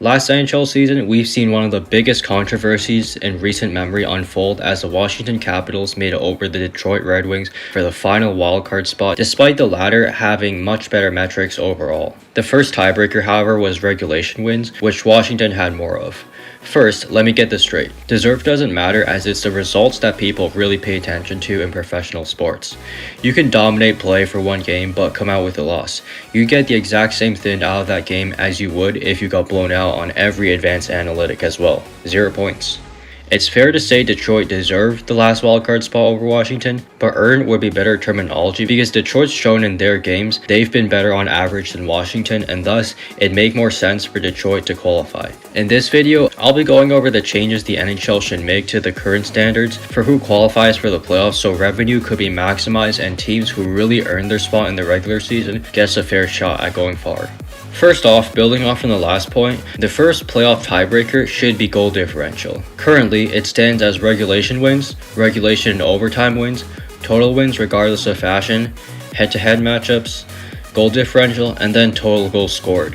Last NHL season, we've seen one of the biggest controversies in recent memory unfold as the Washington Capitals made it over the Detroit Red Wings for the final wildcard spot, despite the latter having much better metrics overall. The first tiebreaker, however, was regulation wins, which Washington had more of. First, let me get this straight. Deserve doesn't matter as it's the results that people really pay attention to in professional sports. You can dominate play for one game but come out with a loss. You get the exact same thing out of that game as you would if you got blown out on every advanced analytic as well. 0 points. It's fair to say Detroit deserved the last wildcard spot over Washington, but earned would be better terminology because Detroit's shown in their games they've been better on average than Washington, and thus it'd make more sense for Detroit to qualify. In this video, I'll be going over the changes the NHL should make to the current standards for who qualifies for the playoffs so revenue could be maximized and teams who really earned their spot in the regular season gets a fair shot at going far. First off, building off from the last point, the first playoff tiebreaker should be goal differential. Currently, it stands as regulation wins, regulation and overtime wins, total wins regardless of fashion, head-to-head matchups, goal differential, and then total goals scored.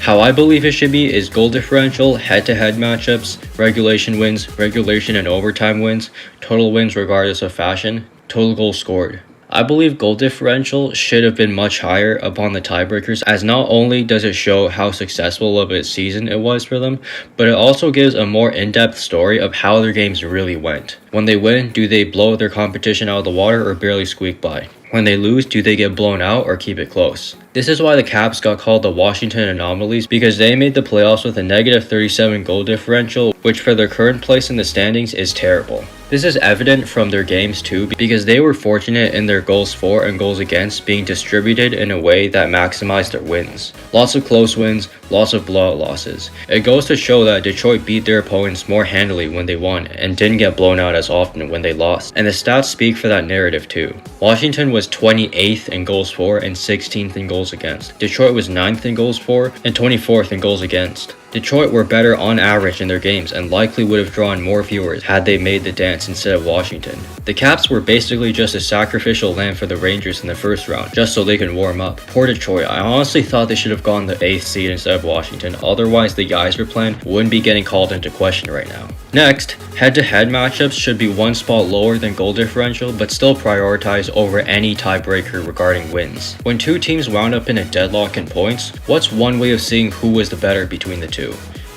How I believe it should be is goal differential, head-to-head matchups, regulation wins, regulation and overtime wins, total wins regardless of fashion, total goals scored. I believe goal differential should have been much higher upon the tiebreakers, as not only does it show how successful of a season it was for them, but it also gives a more in-depth story of how their games really went. When they win, do they blow their competition out of the water or barely squeak by? When they lose, do they get blown out or keep it close? This is why the Caps got called the Washington Anomalies, because they made the playoffs with a negative 37 goal differential, which for their current place in the standings is terrible. This is evident from their games too, because they were fortunate in their goals for and goals against being distributed in a way that maximized their wins. Lots of close wins, lots of blowout losses. It goes to show that Detroit beat their opponents more handily when they won and didn't get blown out as often when they lost, and the stats speak for that narrative too. Washington was 28th in goals for and 16th in goals against. Detroit was 9th in goals for and 24th in goals against. Detroit were better on average in their games and likely would have drawn more viewers had they made the dance instead of Washington. The Caps were basically just a sacrificial lamb for the Rangers in the first round, just so they can warm up. Poor Detroit, I honestly thought they should have gone the 8th seed instead of Washington, otherwise the Geyser plan wouldn't be getting called into question right now. Next, head-to-head matchups should be one spot lower than goal differential, but still prioritized over any tiebreaker regarding wins. When two teams wound up in a deadlock in points, what's one way of seeing who was the better between the two?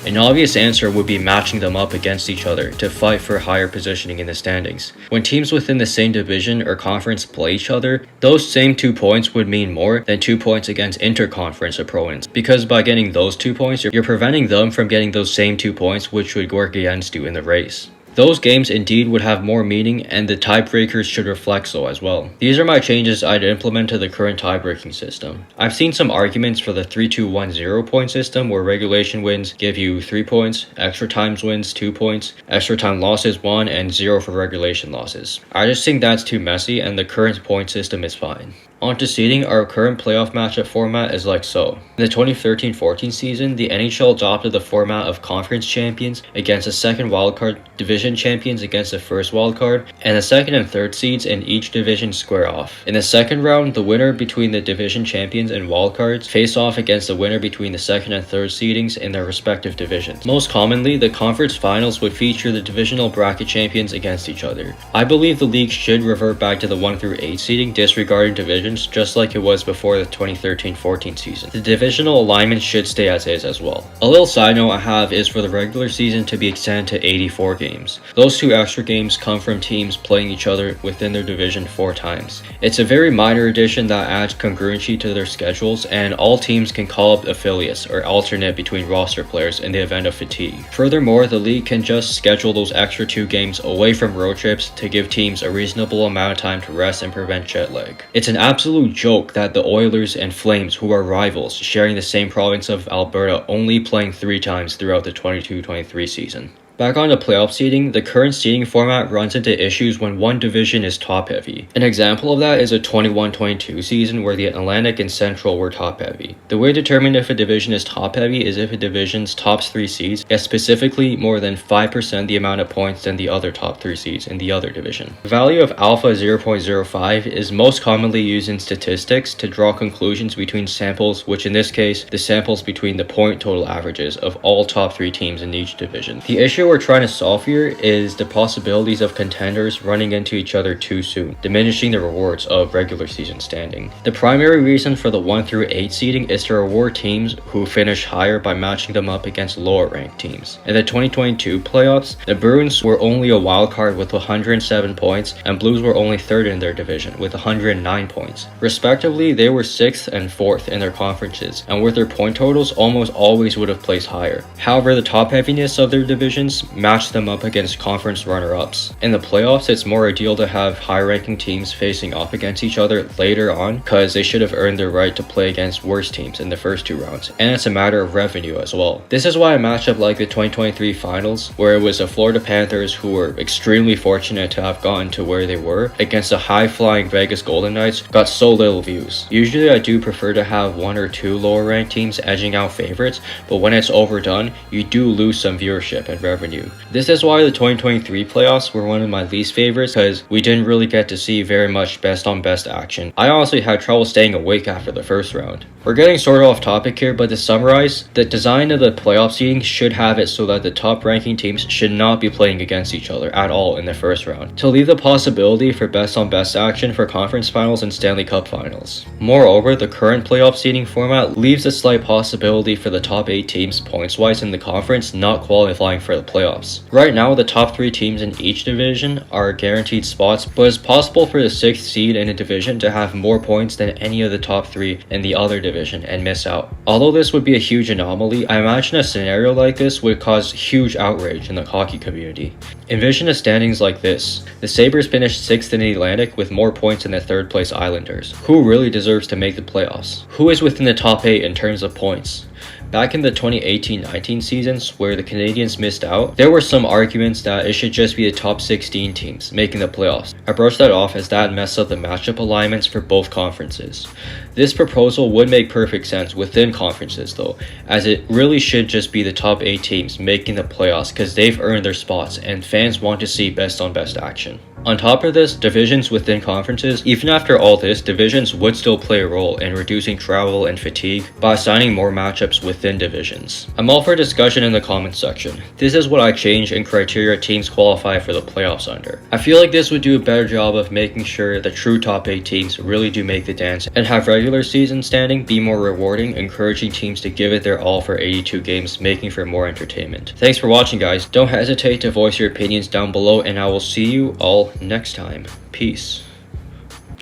An obvious answer would be matching them up against each other to fight for higher positioning in the standings. When teams within the same division or conference play each other, those same 2 points would mean more than 2 points against interconference opponents, because by getting those 2 points, you're preventing them from getting those same 2 points which would work against you in the race. Those games indeed would have more meaning, and the tiebreakers should reflect so as well. These are my changes I'd implement to the current tiebreaking system. I've seen some arguments for the 3-2-1-0 point system where regulation wins give you 3 points, extra times wins 2 points, extra time losses 1, and 0 for regulation losses. I just think that's too messy and the current point system is fine. On to seeding, our current playoff matchup format is like so. In the 2013-14 season, the NHL adopted the format of conference champions against the second wildcard, division champions against the first wildcard, and the second and third seeds in each division square off. In the second round, the winner between the division champions and wildcards face off against the winner between the second and third seedings in their respective divisions. Most commonly, the conference finals would feature the divisional bracket champions against each other. I believe the league should revert back to the 1-8 seeding, disregarding divisions, just like it was before the 2013-14 season. The divisional alignment should stay as is as well. A little side note I have is for the regular season to be extended to 84 games. Those 2 extra games come from teams playing each other within their division 4 times. It's a very minor addition that adds congruency to their schedules, and all teams can call up affiliates or alternate between roster players in the event of fatigue. Furthermore, the league can just schedule those extra 2 games away from road trips to give teams a reasonable amount of time to rest and prevent jet lag. It's an absolute joke that the Oilers and Flames, who are rivals, sharing the same province of Alberta, only playing 3 times throughout the 22-23 season. Back on the playoff seeding, the current seeding format runs into issues when one division is top-heavy. An example of that is a 21-22 season where the Atlantic and Central were top-heavy. The way to determine if a division is top-heavy is if a division's top 3 seeds get specifically more than 5% the amount of points than the other top 3 seeds in the other division. The value of alpha 0.05 is most commonly used in statistics to draw conclusions between samples, which in this case, the samples between the point total averages of all top 3 teams in each division. The issue we're trying to solve here is the possibilities of contenders running into each other too soon, diminishing the rewards of regular season standing. The primary reason for the 1 through 8 seeding is to reward teams who finish higher by matching them up against lower ranked teams. In the 2022 playoffs, the Bruins were only a wild card with 107 points, and Blues were only third in their division with 109 points. Respectively, they were 6th and 4th in their conferences, and with their point totals almost always would have placed higher. However, the top heaviness of their divisions matched them up against conference runner-ups. In the playoffs, it's more ideal to have high-ranking teams facing off against each other later on because they should have earned their right to play against worse teams in the first 2 rounds, and it's a matter of revenue as well. This is why a matchup like the 2023 finals, where it was the Florida Panthers who were extremely fortunate to have gotten to where they were, against the high-flying Vegas Golden Knights, got so little views. Usually I do prefer to have 1 or 2 lower-ranked teams edging out favorites, but when it's overdone, you do lose some viewership and revenue. This is why the 2023 playoffs were one of my least favorites, because we didn't really get to see very much best on best action. I honestly had trouble staying awake after the first round. We're getting sort of off topic here, but to summarize, the design of the playoff seeding should have it so that the top ranking teams should not be playing against each other at all in the first round, to leave the possibility for best on best action for conference finals and Stanley Cup finals. Moreover, the current playoff seeding format leaves a slight possibility for the top 8 teams points wise in the conference not qualifying for the playoffs. Right now, the top 3 teams in each division are guaranteed spots, but it's possible for the 6th seed in a division to have more points than any of the top 3 in the other division and miss out. Although this would be a huge anomaly, I imagine a scenario like this would cause huge outrage in the hockey community. Envision the standings like this. The Sabres finished 6th in the Atlantic with more points than the 3rd place Islanders. Who really deserves to make the playoffs? Who is within the top 8 in terms of points? Back in the 2018-19 seasons, where the Canadiens missed out, there were some arguments that it should just be the top 16 teams making the playoffs. I brushed that off as that messed up the matchup alignments for both conferences. This proposal would make perfect sense within conferences though, as it really should just be the top 8 teams making the playoffs because they've earned their spots and fans want to see best on best action. On top of this, divisions within conferences, even after all this, divisions would still play a role in reducing travel and fatigue by assigning more matchups within divisions. I'm all for discussion in the comments section. This is what I change in criteria teams qualify for the playoffs under. I feel like this would do a better job of making sure the true top 8 teams really do make the dance and have regular season standing be more rewarding, encouraging teams to give it their all for 82 games, making for more entertainment. Thanks for watching, guys. Don't hesitate to voice your opinions down below, and I will see you all next time. Peace.